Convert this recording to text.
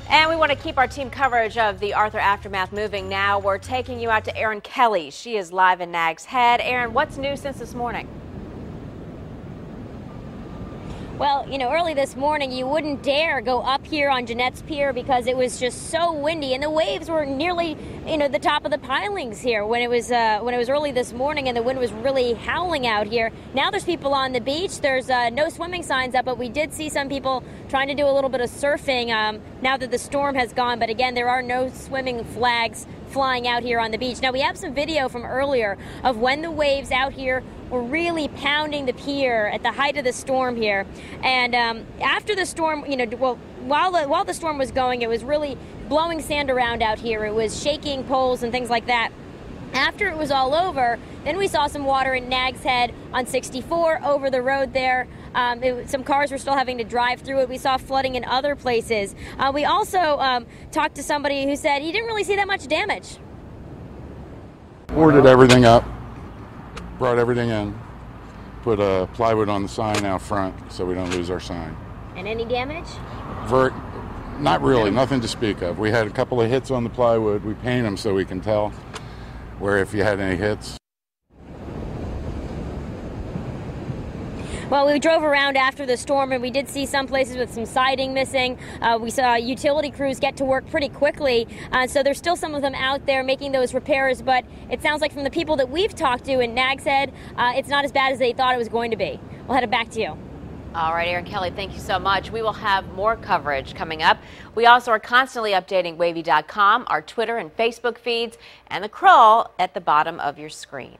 And we want to keep our team coverage of the Arthur aftermath moving. Now we're taking you out to Erin Kelly. She is live in Nags Head. Erin, what's new since this morning? Well, early this morning, you wouldn't dare go up here on Jeanette's Pier because it was just so windy, and the waves were nearly, the top of the pilings here when it was early this morning, and the wind was really howling out here. Now there's people on the beach. There's no swimming signs up, but we did see some people trying to do a little bit of surfing now that the storm has gone. But again, there are no swimming flags flying out here on the beach. Now we have some video from earlier of when the waves out here were really pounding the pier at the height of the storm here. And after the storm, while the storm was going, it was really blowing sand around out here. It was shaking poles and things like that. After it was all over, then we saw some water in Nags Head on 64 over the road there. Some cars were still having to drive through it. We saw flooding in other places. We also talked to somebody who said he didn't really see that much damage. Boarded everything up, brought everything in, put plywood on the sign out front so we don't lose our sign. And any damage? Not really, nothing to speak of. We had a couple of hits on the plywood. We paint them so we can tell where if you had any hits. Well, we drove around after the storm, and we did see some places with some siding missing. We saw utility crews get to work pretty quickly, so there's still some of them out there making those repairs, but it sounds like from the people that we've talked to in Nags Head, it's not as bad as they thought it was going to be. We'll head it back to you. All right, Erin Kelly, thank you so much. We will have more coverage coming up. We also are constantly updating wavy.com, our Twitter and Facebook feeds, and the crawl at the bottom of your screen.